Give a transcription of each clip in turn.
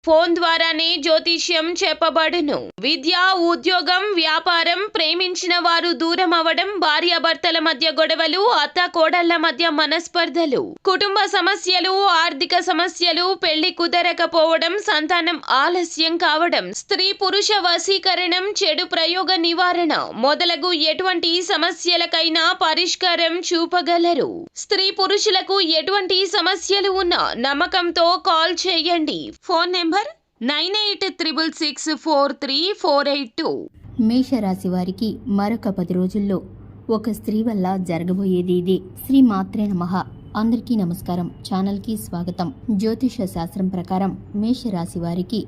Phone ద్వారానే జ్యోతిష్యం చెప్పబడును. విద్య, ఉద్యోగం, వ్యాపారం, ప్రేమించిన వారు దూరం అవ్వడం, భార్యాభర్తల మధ్య గొడవలు, అత్తాకోడళ్ల మధ్య మనస్పర్ధలు, కుటుంబ సమస్యలు, ఆర్థిక సమస్యలు, పెళ్లి కుదరకపోవడం, సంతానం ఆలస్యం కావడం, స్త్రీ పురుష వశీకరణం, చెడు ప్రయోగ నివారణ మొదలగు ఎటువంటి సమస్యలకైనా పరిష్కారం చూపగలరు. స్త్రీ పురుషులకు ఎటువంటి సమస్యలు ఉన్నా నమ్మకంతో కాల్ చేయండి. Phone number 9866643482. మేషరాశి వారికి మరొక 10 రోజుల్లో ఒక స్త్రీ వల్ల జరగబోయేది ఇదే. శ్రీ మాత్రే నమః. అందరికీ నమస్కారం. ఛానల్కి స్వాగతం. జ్యోతిష శాస్త్రం ప్రకారం మేషరాశి వారికి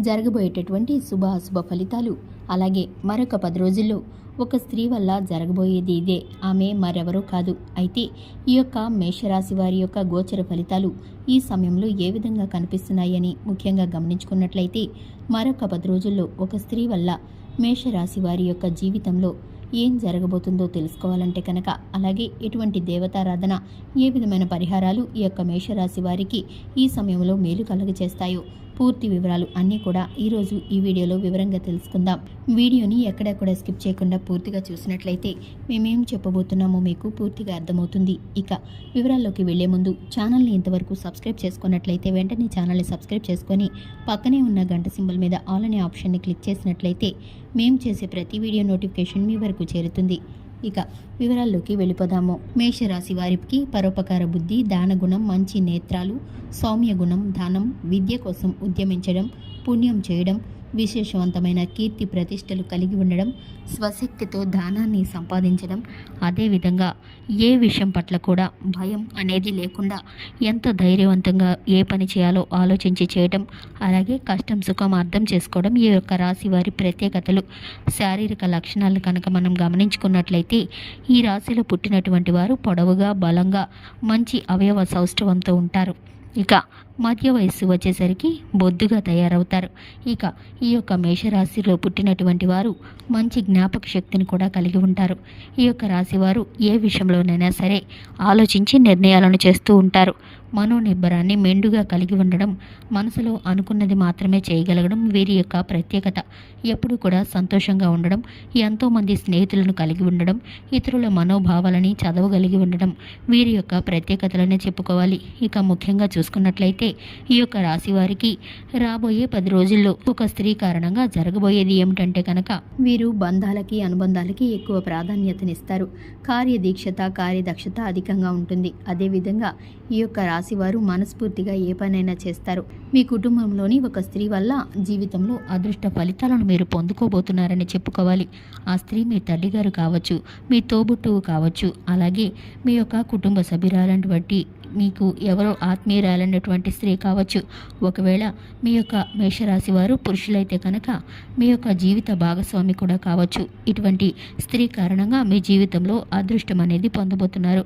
జరగబోయేటటువంటి శుభ అశుభ ఫలితాలు, అలాగే మరొక 10 రోజుల్లో ఒక స్త్రీ వల్ల జరగబోయేది ఇదే. ఆమె మరెవరూ కాదు. అయితే ఈ యొక్క మేషరాశి వారి యొక్క గోచర ఫలితాలు ఈ సమయంలో ఏ విధంగా కనిపిస్తున్నాయని ముఖ్యంగా గమనించుకున్నట్లయితే, మరొక 10 రోజుల్లో ఒక స్త్రీ వల్ల మేషరాశి వారి యొక్క జీవితంలో ఏం జరగబోతుందో తెలుసుకోవాలంటే కనుక, అలాగే ఎటువంటి దేవతారాధన, ఏ విధమైన పరిహారాలు ఈ యొక్క మేషరాశి వారికి ఈ సమయంలో మేలు కలుగజేస్తాయో పూర్తి వివరాలు అన్నీ కూడా ఈరోజు ఈ వీడియోలో వివరంగా తెలుసుకుందాం. వీడియోని ఎక్కడెక్కడ స్కిప్ చేయకుండా పూర్తిగా చూసినట్లయితే మేమేం చెప్పబోతున్నామో మీకు పూర్తిగా అర్థమవుతుంది. ఇక వివరాల్లోకి వెళ్లే ముందు ఛానల్ని ఇంతవరకు సబ్స్క్రైబ్ చేసుకున్నట్లయితే వెంటనే ఛానల్ని సబ్స్క్రైబ్ చేసుకొని పక్కనే ఉన్న గంట సింబల్ మీద ఆల్ అనే ఆప్షన్ని క్లిక్ చేసినట్లయితే మేము చేసే ప్రతి వీడియో నోటిఫికేషన్ మీ వరకు చేరుతుంది. ఇక వివరాల్లోకి వెళ్ళిపోదాము. మేషరాశి వారికి పరోపకార బుద్ధి, దానగుణం, మంచి నేత్రాలు, సౌమ్య గుణం, దానం, విద్య కోసం ఉద్యమించడం, పుణ్యం చేయడం, విశేషవంతమైన కీర్తి ప్రతిష్టలు కలిగి ఉండడం, స్వశక్తితో దానాన్ని సంపాదించడం, అదేవిధంగా ఏ విషయం పట్ల కూడా భయం అనేది లేకుండా ఎంత ధైర్యవంతంగా ఏ పని చేయాలో ఆలోచించి చేయడం, అలాగే కష్టం సుఖం అర్థం చేసుకోవడం ఈ యొక్క రాశి వారి ప్రత్యేకతలు. శారీరక లక్షణాలు కనుక మనం గమనించుకున్నట్లయితే, ఈ రాశిలో పుట్టినటువంటి వారు పొడవుగా, బలంగా, మంచి అవయవ సౌష్ఠవంతో ఉంటారు. ఇక మధ్య వయస్సు వచ్చేసరికి బొద్దుగా తయారవుతారు. ఇక ఈ యొక్క మేషరాశిలో పుట్టినటువంటి వారు మంచి జ్ఞాపక శక్తిని కూడా కలిగి ఉంటారు. ఈ యొక్క రాశి వారు ఏ విషయంలోనైనా సరే ఆలోచించి నిర్ణయాలను చేస్తూ ఉంటారు. మనోనిబ్బరాన్ని మెండుగా కలిగి ఉండడం, మనసులో అనుకున్నది మాత్రమే చేయగలగడం వీరి యొక్క ప్రత్యేకత. ఎప్పుడు కూడా సంతోషంగా ఉండడం, ఎంతోమంది స్నేహితులను కలిగి ఉండడం, ఇతరుల మనోభావాలని చదవగలిగి ఉండడం వీరి యొక్క ప్రత్యేకతలనే చెప్పుకోవాలి. ఇక ముఖ్యంగా చూసుకున్నట్లయితే ఈ యొక్క రాశి వారికి రాబోయే 10 రోజుల్లో ఒక స్త్రీ కారణంగా జరగబోయేది ఏమిటంటే కనుక, వీరు బంధాలకి, అనుబంధాలకి ఎక్కువ ప్రాధాన్యతనిస్తారు. కార్యదీక్షత, కార్యదక్షత అధికంగా ఉంటుంది. అదేవిధంగా ఈ యొక్క రాశి వారు మనస్ఫూర్తిగా ఏ పనైనా చేస్తారు. మీ కుటుంబంలోని ఒక స్త్రీ వల్ల జీవితంలో అదృష్ట ఫలితాలను మీరు పొందుకోబోతున్నారని చెప్పుకోవాలి. ఆ స్త్రీ మీ తల్లిగారు కావచ్చు, మీ తోబుట్టువు కావచ్చు, అలాగే మీ యొక్క కుటుంబ సభ్యురాలైనటువంటి, మీకు ఎవరో ఆత్మీయురాలైనటువంటి స్త్రీ కావచ్చు. ఒకవేళ మీ యొక్క మేషరాశి వారు పురుషులైతే కనుక మీ యొక్క జీవిత భాగస్వామి కూడా కావచ్చు. ఇటువంటి స్త్రీ కారణంగా మీ జీవితంలో అదృష్టం అనేది పొందబోతున్నారు.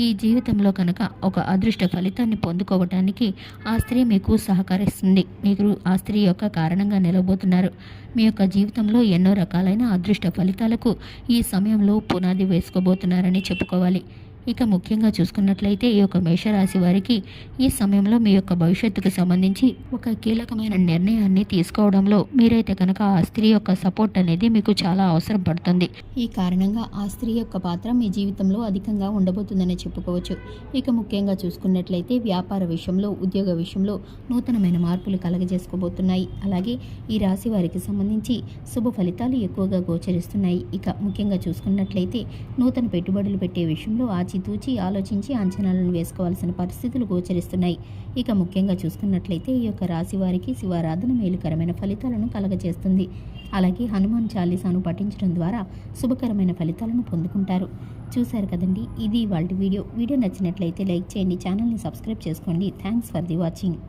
ఈ జీవితంలో కనుక ఒక అదృష్ట ఫలితాన్ని పొందుకోవటానికి ఆ స్త్రీ మీకు సహకరిస్తుంది. మీరు ఆ స్త్రీ యొక్క కారణంగా నిలవబోతున్నారు. మీ యొక్క జీవితంలో ఎన్నో రకాలైన అదృష్ట ఫలితాలకు ఈ సమయంలో పునాది వేసుకోబోతున్నారని చెప్పుకోవాలి. ఇక ముఖ్యంగా చూసుకున్నట్లయితే ఈ యొక్క మేషరాశి వారికి ఈ సమయంలో మీ యొక్క భవిష్యత్తుకు సంబంధించి ఒక కీలకమైన నిర్ణయాన్ని తీసుకోవడంలో మీరైతే కనుక ఆ స్త్రీ యొక్క సపోర్ట్ అనేది మీకు చాలా అవసరం పడుతుంది. ఈ కారణంగా ఆ స్త్రీ యొక్క పాత్ర మీ జీవితంలో అధికంగా ఉండబోతుందని చెప్పుకోవచ్చు. ఇక ముఖ్యంగా చూసుకున్నట్లయితే వ్యాపార విషయంలో, ఉద్యోగ విషయంలో నూతనమైన మార్పులు కలగజేసుకోబోతున్నాయి. అలాగే ఈ రాశి వారికి సంబంధించి శుభ ఫలితాలు ఎక్కువగా గోచరిస్తున్నాయి. ఇక ముఖ్యంగా చూసుకున్నట్లయితే నూతన పెట్టుబడులు పెట్టే విషయంలో తూచి ఆలోచించి అంచనాలను వేసుకోవాల్సిన పరిస్థితులు గోచరిస్తున్నాయి. ఇక ముఖ్యంగా చూసుకున్నట్లయితే ఈ యొక్క రాశి వారికి శివారాధన మేలుకరమైన ఫలితాలను కలగజేస్తుంది. అలాగే హనుమాన్ చాలీసాను పఠించడం ద్వారా శుభకరమైన ఫలితాలను పొందుకుంటారు. చూశారు కదండి, ఇది ఇవాల్టి వీడియో. వీడియో నచ్చినట్లయితే లైక్ చేయండి, ఛానల్ని సబ్స్క్రైబ్ చేసుకోండి. Thanks for the watching.